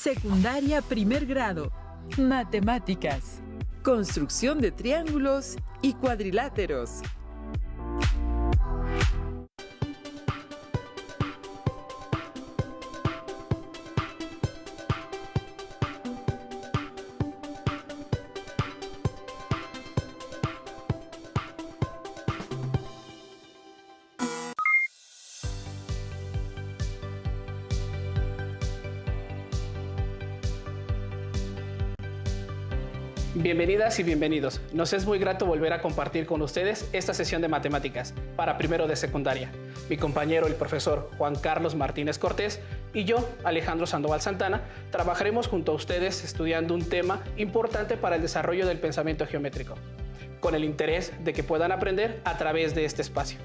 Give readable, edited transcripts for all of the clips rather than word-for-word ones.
Secundaria primer grado. Matemáticas. Construcción de triángulos y cuadriláteros. Bienvenidas y bienvenidos. Nos es muy grato volver a compartir con ustedes esta sesión de matemáticas para primero de secundaria. Mi compañero, el profesor Juan Carlos Martínez Cortés, y yo, Alejandro Sandoval Santana, trabajaremos junto a ustedes estudiando un tema importante para el desarrollo del pensamiento geométrico, con el interés de que puedan aprender a través de este espacio.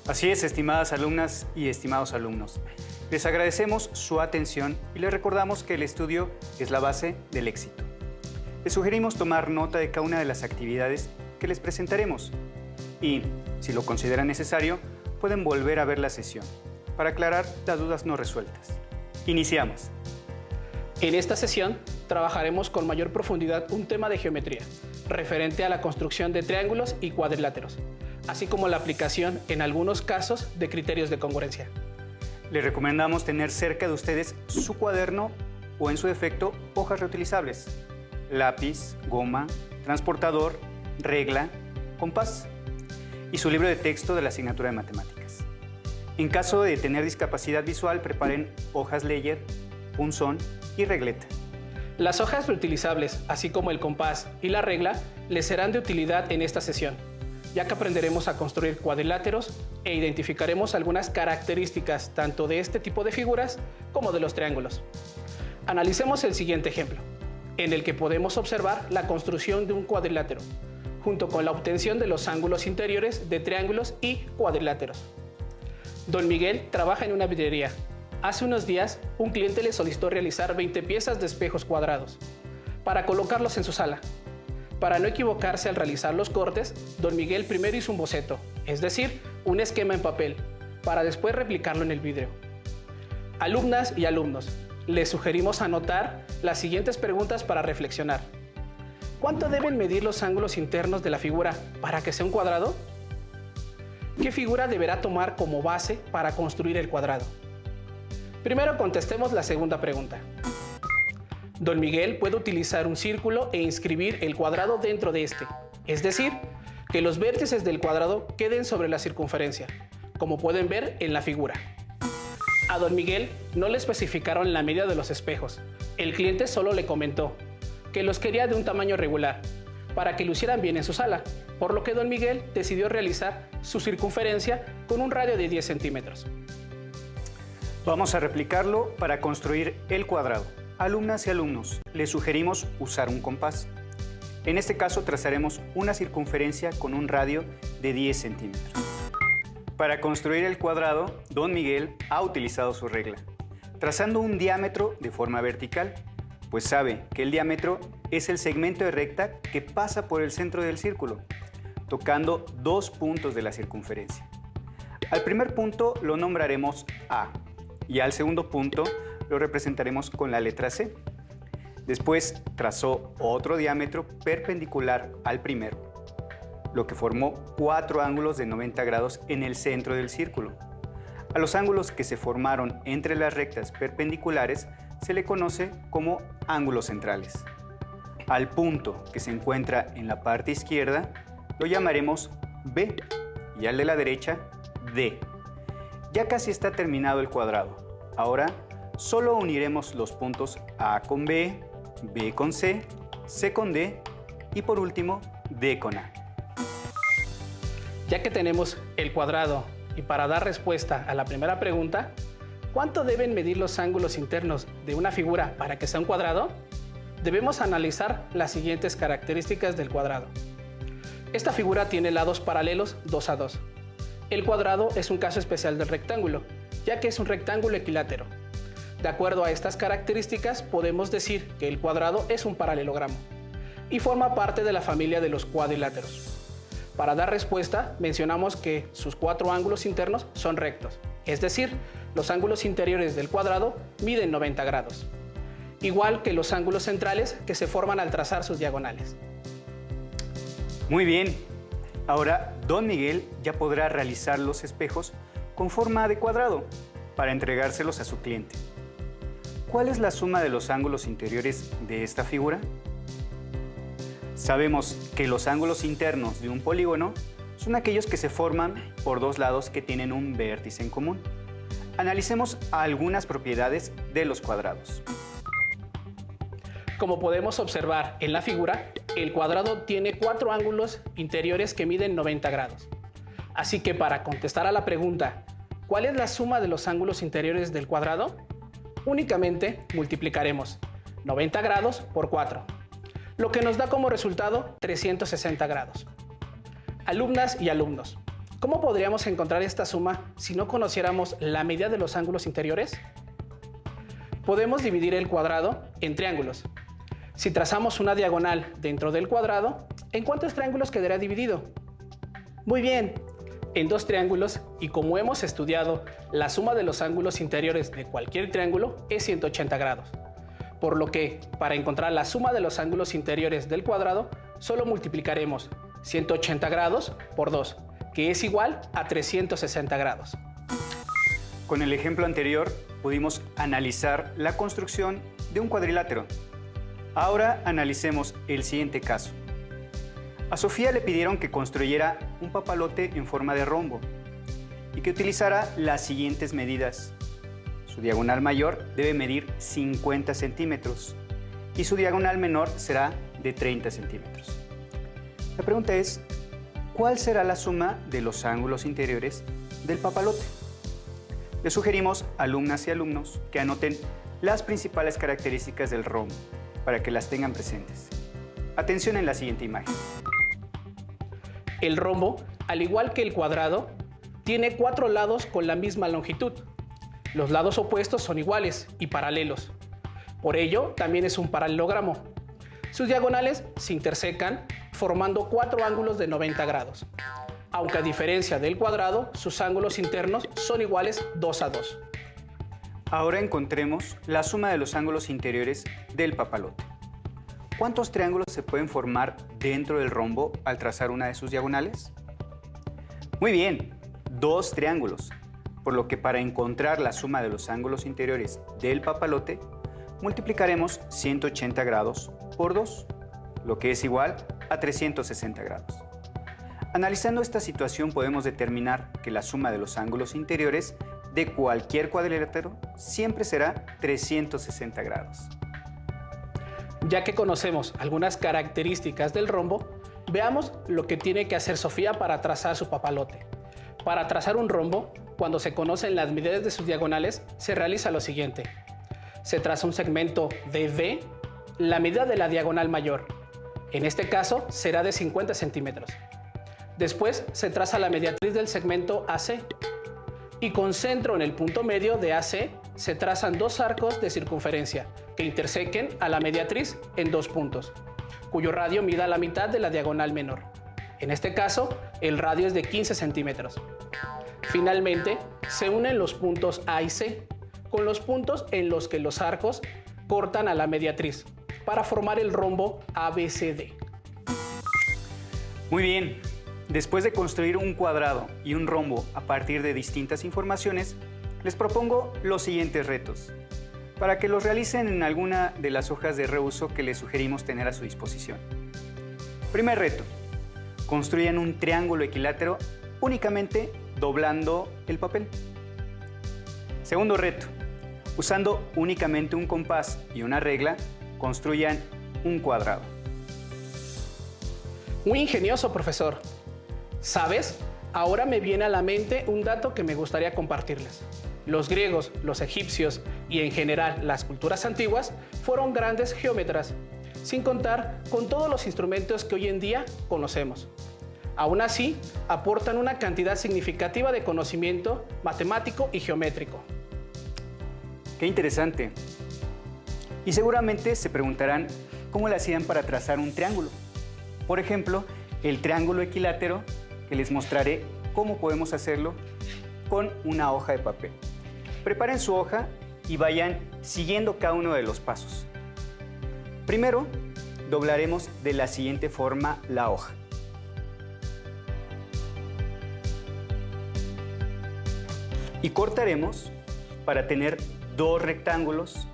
Así es, estimadas alumnas y estimados alumnos. Les agradecemos su atención y les recordamos que el estudio es la base del éxito. Les sugerimos tomar nota de cada una de las actividades que les presentaremos y, si lo consideran necesario, pueden volver a ver la sesión para aclarar las dudas no resueltas. Iniciamos. En esta sesión trabajaremos con mayor profundidad un tema de geometría referente a la construcción de triángulos y cuadriláteros, así como la aplicación en algunos casos de criterios de congruencia. Les recomendamos tener cerca de ustedes su cuaderno o, en su defecto, hojas reutilizables, lápiz, goma, transportador, regla, compás y su libro de texto de la asignatura de matemáticas. En caso de tener discapacidad visual, preparen hojas Leyer, punzón y regleta. Las hojas reutilizables, así como el compás y la regla, les serán de utilidad en esta sesión, ya que aprenderemos a construir cuadriláteros e identificaremos algunas características tanto de este tipo de figuras como de los triángulos. Analicemos el siguiente ejemplo, en el que podemos observar la construcción de un cuadrilátero, junto con la obtención de los ángulos interiores de triángulos y cuadriláteros. Don Miguel trabaja en una vidriería. Hace unos días, un cliente le solicitó realizar 20 piezas de espejos cuadrados para colocarlos en su sala. Para no equivocarse al realizar los cortes, Don Miguel primero hizo un boceto, es decir, un esquema en papel, para después replicarlo en el vidrio. Alumnas y alumnos, les sugerimos anotar las siguientes preguntas para reflexionar. ¿Cuánto deben medir los ángulos internos de la figura para que sea un cuadrado? ¿Qué figura deberá tomar como base para construir el cuadrado? Primero contestemos la segunda pregunta. Don Miguel puede utilizar un círculo e inscribir el cuadrado dentro de este, es decir, que los vértices del cuadrado queden sobre la circunferencia, como pueden ver en la figura. A Don Miguel no le especificaron la medida de los espejos. El cliente solo le comentó que los quería de un tamaño regular, para que lucieran bien en su sala, por lo que Don Miguel decidió realizar su circunferencia con un radio de 10 centímetros. Vamos a replicarlo para construir el cuadrado. Alumnas y alumnos, les sugerimos usar un compás. En este caso trazaremos una circunferencia con un radio de 10 centímetros. Para construir el cuadrado, Don Miguel ha utilizado su regla, trazando un diámetro de forma vertical, pues sabe que el diámetro es el segmento de recta que pasa por el centro del círculo, tocando dos puntos de la circunferencia. Al primer punto lo nombraremos A y al segundo punto lo representaremos con la letra C. Después trazó otro diámetro perpendicular al primero, lo que formó 4 ángulos de 90 grados en el centro del círculo. A los ángulos que se formaron entre las rectas perpendiculares se le conoce como ángulos centrales. Al punto que se encuentra en la parte izquierda lo llamaremos B y al de la derecha D. Ya casi está terminado el cuadrado. Ahora solo uniremos los puntos A con B, B con C, C con D y por último D con A. Ya que tenemos el cuadrado y para dar respuesta a la primera pregunta, ¿cuánto deben medir los ángulos internos de una figura para que sea un cuadrado? Debemos analizar las siguientes características del cuadrado. Esta figura tiene lados paralelos 2 a 2. El cuadrado es un caso especial del rectángulo, ya que es un rectángulo equilátero. De acuerdo a estas características, podemos decir que el cuadrado es un paralelogramo y forma parte de la familia de los cuadriláteros. Para dar respuesta, mencionamos que sus 4 ángulos internos son rectos. Es decir, los ángulos interiores del cuadrado miden 90 grados. Igual que los ángulos centrales que se forman al trazar sus diagonales. Muy bien. Ahora, don Miguel ya podrá realizar los espejos con forma de cuadrado para entregárselos a su cliente. ¿Cuál es la suma de los ángulos interiores de esta figura? Sabemos que los ángulos internos de un polígono son aquellos que se forman por dos lados que tienen un vértice en común. Analicemos algunas propiedades de los cuadrados. Como podemos observar en la figura, el cuadrado tiene 4 ángulos interiores que miden 90 grados. Así que para contestar a la pregunta, ¿cuál es la suma de los ángulos interiores del cuadrado? Únicamente multiplicaremos 90 grados por 4, lo que nos da como resultado 360 grados. Alumnas y alumnos, ¿cómo podríamos encontrar esta suma si no conociéramos la medida de los ángulos interiores? Podemos dividir el cuadrado en triángulos. Si trazamos una diagonal dentro del cuadrado, ¿en cuántos triángulos quedará dividido? Muy bien, en 2 triángulos, y como hemos estudiado, la suma de los ángulos interiores de cualquier triángulo es 180 grados. Por lo que, para encontrar la suma de los ángulos interiores del cuadrado, solo multiplicaremos 180 grados por 2, que es igual a 360 grados. Con el ejemplo anterior, pudimos analizar la construcción de un cuadrilátero. Ahora analicemos el siguiente caso. A Sofía le pidieron que construyera un papalote en forma de rombo y que utilizara las siguientes medidas. Su diagonal mayor debe medir 50 centímetros y su diagonal menor será de 30 centímetros. La pregunta es, ¿cuál será la suma de los ángulos interiores del papalote? Les sugerimos, alumnas y alumnos, que anoten las principales características del rombo para que las tengan presentes. Atención en la siguiente imagen. El rombo, al igual que el cuadrado, tiene 4 lados con la misma longitud. Los lados opuestos son iguales y paralelos. Por ello, también es un paralelogramo. Sus diagonales se intersecan formando 4 ángulos de 90 grados. Aunque a diferencia del cuadrado, sus ángulos internos son iguales 2 a 2. Ahora encontremos la suma de los ángulos interiores del papalote. ¿Cuántos triángulos se pueden formar dentro del rombo al trazar una de sus diagonales? Muy bien, 2 triángulos, por lo que para encontrar la suma de los ángulos interiores del papalote, multiplicaremos 180 grados por 2, lo que es igual a 360 grados. Analizando esta situación podemos determinar que la suma de los ángulos interiores de cualquier cuadrilátero siempre será 360 grados. Ya que conocemos algunas características del rombo, veamos lo que tiene que hacer Sofía para trazar su papalote. Para trazar un rombo, cuando se conocen las medidas de sus diagonales, se realiza lo siguiente. Se traza un segmento de B, la medida de la diagonal mayor. En este caso será de 50 centímetros. Después se traza la mediatriz del segmento AC. Y con centro en el punto medio de AC se trazan 2 arcos de circunferencia que intersequen a la mediatriz en 2 puntos, cuyo radio mida la mitad de la diagonal menor. En este caso, el radio es de 15 centímetros. Finalmente, se unen los puntos A y C con los puntos en los que los arcos cortan a la mediatriz para formar el rombo ABCD. Muy bien. Después de construir un cuadrado y un rombo a partir de distintas informaciones, les propongo los siguientes retos, para que los realicen en alguna de las hojas de reuso que les sugerimos tener a su disposición. Primer reto, construyan un triángulo equilátero únicamente doblando el papel. Segundo reto, usando únicamente un compás y una regla, construyan un cuadrado. Muy ingenioso, profesor. ¿Sabes? Ahora me viene a la mente un dato que me gustaría compartirles. Los griegos, los egipcios y en general las culturas antiguas fueron grandes geómetras, sin contar con todos los instrumentos que hoy en día conocemos. Aún así, aportan una cantidad significativa de conocimiento matemático y geométrico. ¡Qué interesante! Y seguramente se preguntarán cómo le hacían para trazar un triángulo. Por ejemplo, el triángulo equilátero, que les mostraré cómo podemos hacerlo con una hoja de papel. Preparen su hoja y vayan siguiendo cada uno de los pasos. Primero, doblaremos de la siguiente forma la hoja. Y cortaremos para tener dos rectángulos.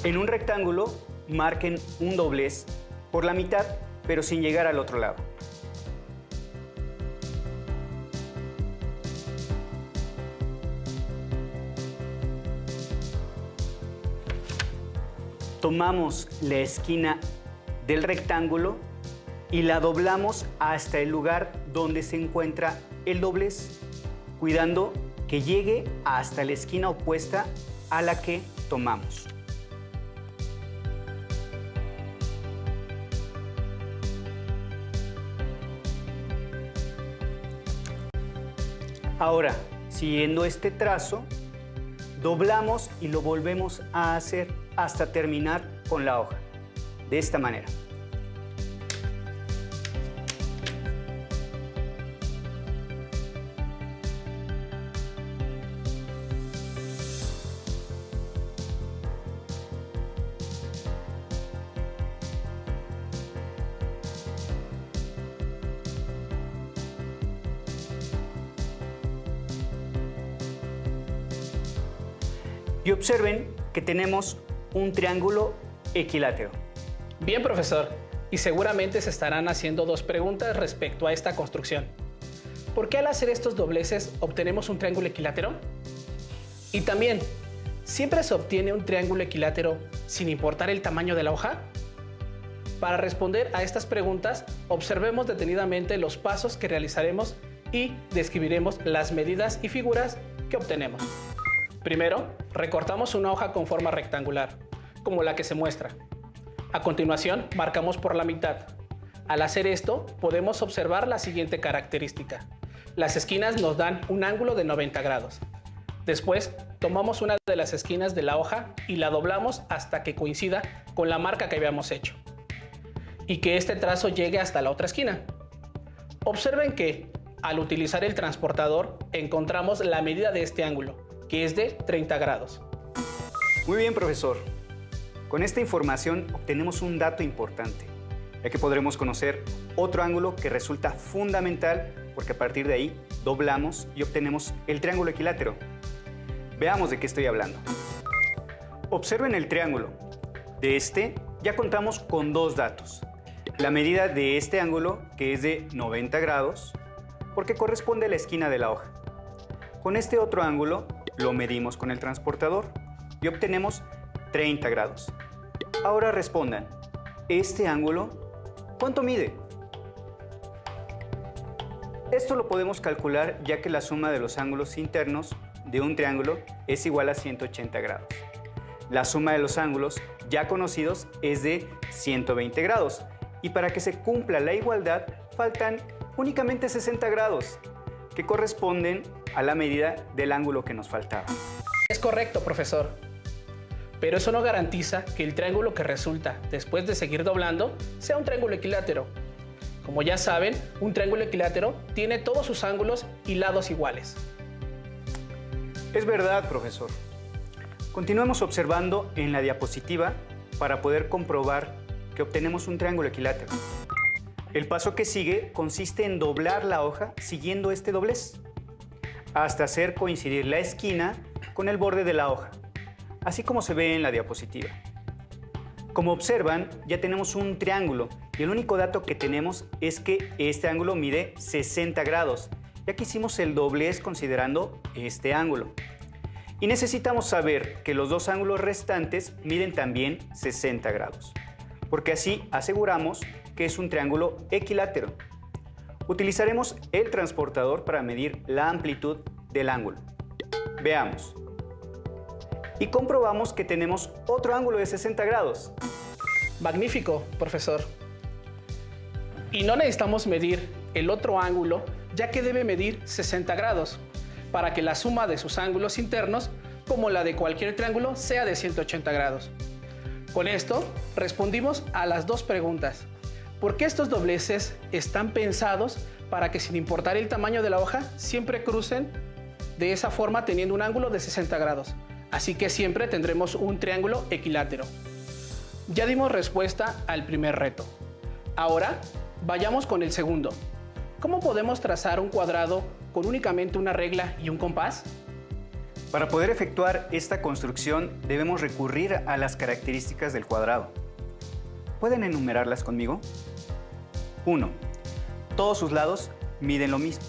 En un rectángulo marquen un doblez por la mitad, pero sin llegar al otro lado. Tomamos la esquina del rectángulo y la doblamos hasta el lugar donde se encuentra el doblez, cuidando que llegue hasta la esquina opuesta a la que tomamos. Ahora, siguiendo este trazo, doblamos y lo volvemos a hacer hasta terminar con la hoja, de esta manera. Y observen que tenemos un triángulo equilátero. Bien, profesor, y seguramente se estarán haciendo dos preguntas respecto a esta construcción. ¿Por qué al hacer estos dobleces obtenemos un triángulo equilátero? Y también, ¿siempre se obtiene un triángulo equilátero sin importar el tamaño de la hoja? Para responder a estas preguntas, observemos detenidamente los pasos que realizaremos y describiremos las medidas y figuras que obtenemos. Primero, recortamos una hoja con forma rectangular, como la que se muestra. A continuación, marcamos por la mitad. Al hacer esto, podemos observar la siguiente característica. Las esquinas nos dan un ángulo de 90 grados. Después, tomamos una de las esquinas de la hoja y la doblamos hasta que coincida con la marca que habíamos hecho. Y que este trazo llegue hasta la otra esquina. Observen que, al utilizar el transportador, encontramos la medida de este ángulo, que es de 30 grados. Muy bien, profesor. Con esta información obtenemos un dato importante, ya que podremos conocer otro ángulo que resulta fundamental porque a partir de ahí doblamos y obtenemos el triángulo equilátero. Veamos de qué estoy hablando. Observen el triángulo. De este ya contamos con dos datos. La medida de este ángulo, que es de 90 grados, porque corresponde a la esquina de la hoja. Con este otro ángulo lo medimos con el transportador y obtenemos 30 grados. Ahora respondan, ¿este ángulo cuánto mide? Esto lo podemos calcular ya que la suma de los ángulos internos de un triángulo es igual a 180 grados. La suma de los ángulos ya conocidos es de 120 grados y para que se cumpla la igualdad faltan únicamente 60 grados, que corresponden a la medida del ángulo que nos faltaba. Es correcto, profesor. Pero eso no garantiza que el triángulo que resulta después de seguir doblando sea un triángulo equilátero. Como ya saben, un triángulo equilátero tiene todos sus ángulos y lados iguales. Es verdad, profesor. Continuemos observando en la diapositiva para poder comprobar que obtenemos un triángulo equilátero. El paso que sigue consiste en doblar la hoja siguiendo este doblez, hasta hacer coincidir la esquina con el borde de la hoja, así como se ve en la diapositiva. Como observan, ya tenemos un triángulo y el único dato que tenemos es que este ángulo mide 60 grados, ya que hicimos el doblez considerando este ángulo. Y necesitamos saber que los dos ángulos restantes miden también 60 grados, porque así aseguramos que es un triángulo equilátero. Utilizaremos el transportador para medir la amplitud del ángulo. Veamos. Y comprobamos que tenemos otro ángulo de 60 grados. Magnífico, profesor. Y no necesitamos medir el otro ángulo, ya que debe medir 60 grados, para que la suma de sus ángulos internos, como la de cualquier triángulo, sea de 180 grados. Con esto, respondimos a las dos preguntas. porque estos dobleces están pensados para que, sin importar el tamaño de la hoja, siempre crucen de esa forma teniendo un ángulo de 60 grados. Así que siempre tendremos un triángulo equilátero. Ya dimos respuesta al primer reto. Ahora vayamos con el segundo. ¿Cómo podemos trazar un cuadrado con únicamente una regla y un compás? Para poder efectuar esta construcción debemos recurrir a las características del cuadrado. ¿Pueden enumerarlas conmigo? 1. Todos sus lados miden lo mismo.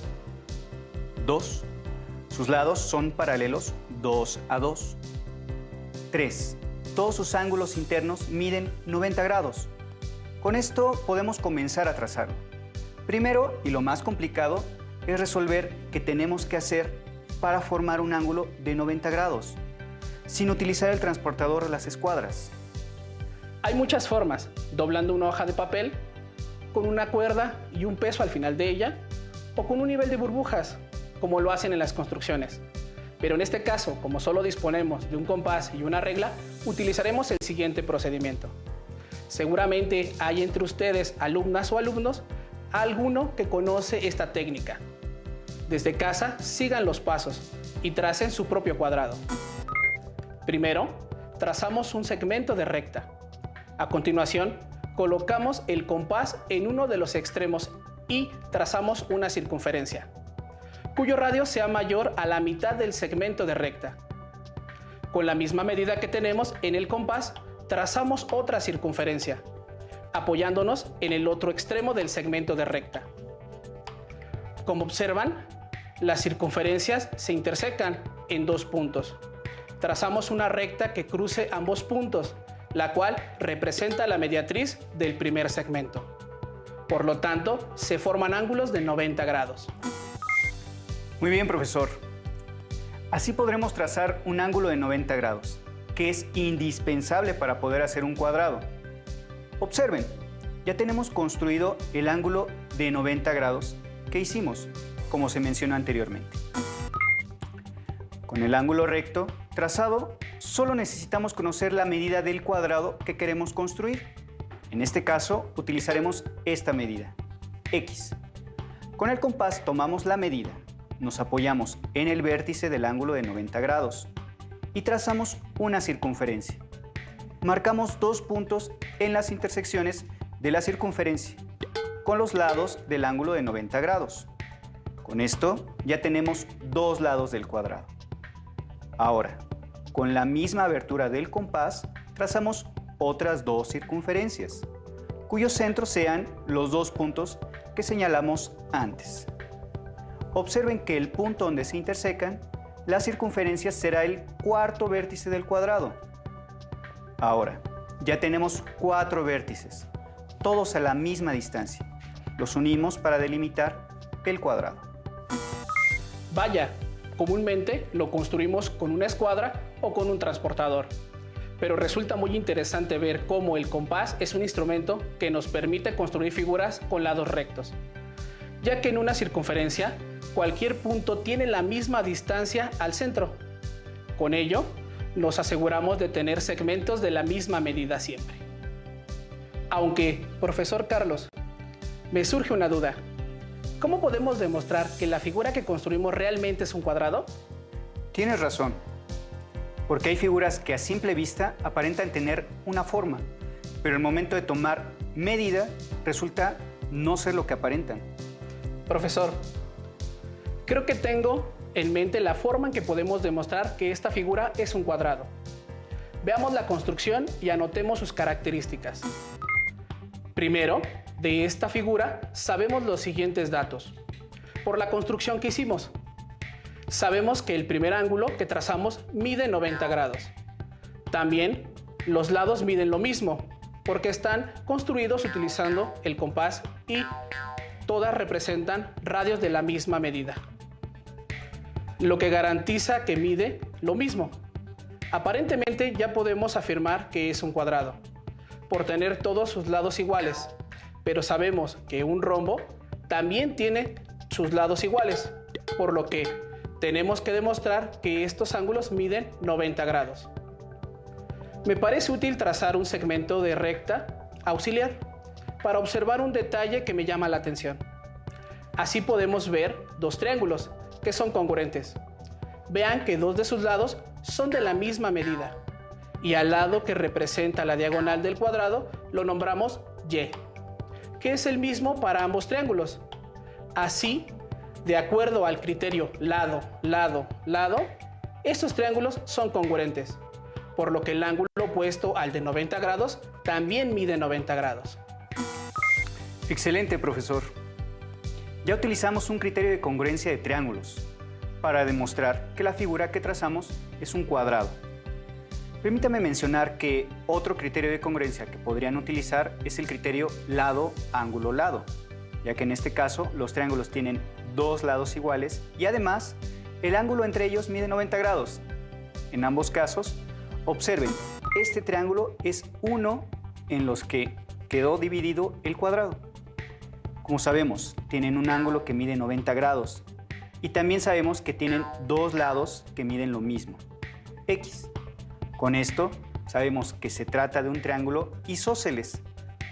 2. Sus lados son paralelos 2 a 2. 3. Todos sus ángulos internos miden 90 grados. Con esto podemos comenzar a trazarlo. Primero, y lo más complicado, es resolver qué tenemos que hacer para formar un ángulo de 90 grados, sin utilizar el transportador de las escuadras. Hay muchas formas, doblando una hoja de papel, con una cuerda y un peso al final de ella, o con un nivel de burbujas, como lo hacen en las construcciones. Pero en este caso, como solo disponemos de un compás y una regla, utilizaremos el siguiente procedimiento. Seguramente hay entre ustedes, alumnas o alumnos, alguno que conoce esta técnica. Desde casa, sigan los pasos y tracen su propio cuadrado. Primero, trazamos un segmento de recta. A continuación, colocamos el compás en uno de los extremos y trazamos una circunferencia, cuyo radio sea mayor a la mitad del segmento de recta. Con la misma medida que tenemos en el compás, trazamos otra circunferencia, apoyándonos en el otro extremo del segmento de recta. Como observan, las circunferencias se intersecan en dos puntos. Trazamos una recta que cruce ambos puntos, la cual representa la mediatriz del primer segmento. Por lo tanto, se forman ángulos de 90 grados. Muy bien, profesor. Así podremos trazar un ángulo de 90 grados, que es indispensable para poder hacer un cuadrado. Observen, ya tenemos construido el ángulo de 90 grados que hicimos, como se mencionó anteriormente. Con el ángulo recto trazado, solo necesitamos conocer la medida del cuadrado que queremos construir. En este caso, utilizaremos esta medida, X. Con el compás tomamos la medida, nos apoyamos en el vértice del ángulo de 90 grados y trazamos una circunferencia. Marcamos dos puntos en las intersecciones de la circunferencia, con los lados del ángulo de 90 grados. Con esto ya tenemos dos lados del cuadrado. Ahora, con la misma abertura del compás, trazamos otras dos circunferencias, cuyos centros sean los dos puntos que señalamos antes. Observen que el punto donde se intersecan, la circunferencia será el cuarto vértice del cuadrado. Ahora, ya tenemos 4 vértices, todos a la misma distancia. Los unimos para delimitar el cuadrado. Vaya, comúnmente lo construimos con una escuadra o con un transportador. Pero resulta muy interesante ver cómo el compás es un instrumento que nos permite construir figuras con lados rectos, ya que en una circunferencia cualquier punto tiene la misma distancia al centro. Con ello, nos aseguramos de tener segmentos de la misma medida siempre. Aunque, profesor Carlos, me surge una duda. ¿Cómo podemos demostrar que la figura que construimos realmente es un cuadrado? Tienes razón, porque hay figuras que a simple vista aparentan tener una forma, pero al momento de tomar medida resulta no ser lo que aparentan. Profesor, creo que tengo en mente la forma en que podemos demostrar que esta figura es un cuadrado. Veamos la construcción y anotemos sus características. Primero, de esta figura sabemos los siguientes datos. Por la construcción que hicimos, sabemos que el primer ángulo que trazamos mide 90 grados. También los lados miden lo mismo, porque están construidos utilizando el compás y todas representan radios de la misma medida, lo que garantiza que mide lo mismo. Aparentemente ya podemos afirmar que es un cuadrado, por tener todos sus lados iguales, pero sabemos que un rombo también tiene sus lados iguales, por lo que tenemos que demostrar que estos ángulos miden 90 grados. Me parece útil trazar un segmento de recta auxiliar, para observar un detalle que me llama la atención. Así podemos ver dos triángulos que son congruentes. Vean que dos de sus lados son de la misma medida y al lado que representa la diagonal del cuadrado lo nombramos Y, que es el mismo para ambos triángulos. Así, de acuerdo al criterio lado, lado, lado, estos triángulos son congruentes, por lo que el ángulo opuesto al de 90 grados también mide 90 grados. Excelente, profesor. Ya utilizamos un criterio de congruencia de triángulos para demostrar que la figura que trazamos es un cuadrado. Permítame mencionar que otro criterio de congruencia que podrían utilizar es el criterio lado, ángulo, lado, ya que en este caso los triángulos tienen dos lados iguales y además el ángulo entre ellos mide 90 grados. En ambos casos, observen, este triángulo es uno en los que quedó dividido el cuadrado. Como sabemos, tienen un ángulo que mide 90 grados y también sabemos que tienen dos lados que miden lo mismo, X. Con esto, sabemos que se trata de un triángulo isósceles.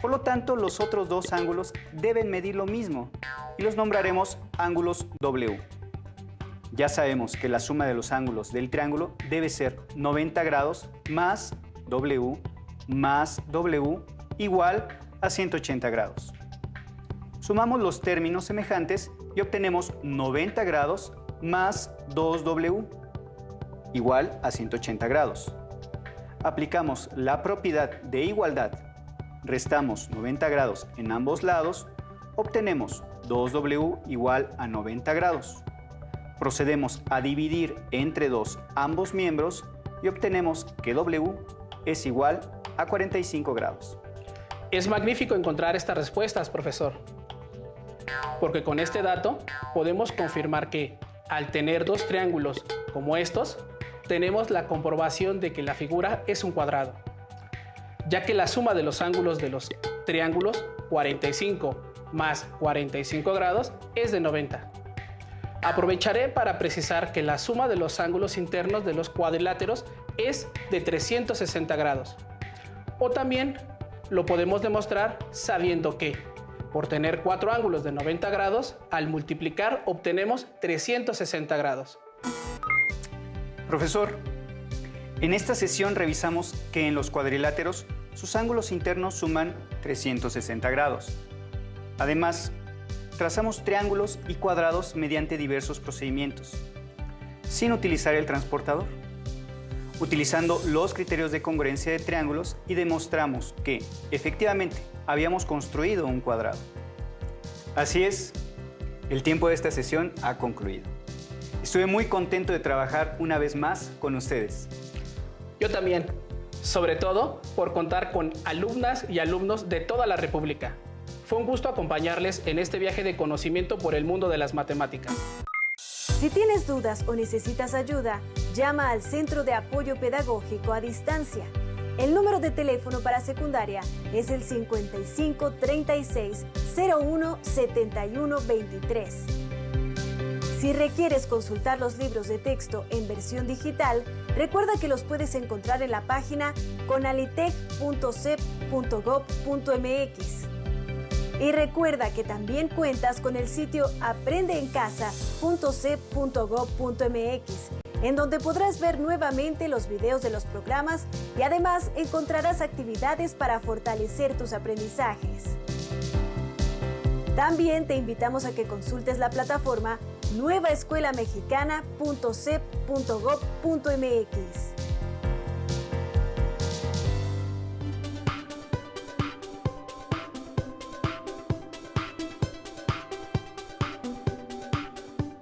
Por lo tanto, los otros dos ángulos deben medir lo mismo y los nombraremos ángulos W. Ya sabemos que la suma de los ángulos del triángulo debe ser 90 grados más W igual a 180 grados. Sumamos los términos semejantes y obtenemos 90 grados más 2W igual a 180 grados. Aplicamos la propiedad de igualdad, restamos 90 grados en ambos lados, obtenemos 2W igual a 90 grados. Procedemos a dividir entre 2 ambos miembros y obtenemos que W es igual a 45 grados. Es magnífico encontrar estas respuestas, profesor, porque con este dato podemos confirmar que al tener dos triángulos como estos, tenemos la comprobación de que la figura es un cuadrado, ya que la suma de los ángulos de los triángulos 45 más 45 grados es de 90. Aprovecharé para precisar que la suma de los ángulos internos de los cuadriláteros es de 360 grados. O también lo podemos demostrar sabiendo que, por tener cuatro ángulos de 90 grados, al multiplicar obtenemos 360 grados. Profesor, en esta sesión revisamos que en los cuadriláteros sus ángulos internos suman 360 grados. Además, trazamos triángulos y cuadrados mediante diversos procedimientos, sin utilizar el transportador, utilizando los criterios de congruencia de triángulos y demostramos que, efectivamente, habíamos construido un cuadrado. Así es, el tiempo de esta sesión ha concluido. Estuve muy contento de trabajar una vez más con ustedes. Yo también, sobre todo por contar con alumnas y alumnos de toda la República. Fue un gusto acompañarles en este viaje de conocimiento por el mundo de las matemáticas. Si tienes dudas o necesitas ayuda, llama al Centro de Apoyo Pedagógico a Distancia. El número de teléfono para secundaria es el 55 36 01 71 23. Si requieres consultar los libros de texto en versión digital, recuerda que los puedes encontrar en la página conalitec.cep.gov.mx. Y recuerda que también cuentas con el sitio aprendeencasa.cep.gov.mx, en donde podrás ver nuevamente los videos de los programas y además encontrarás actividades para fortalecer tus aprendizajes. También te invitamos a que consultes la plataforma nuevaescuelamexicana.cep.gov.mx.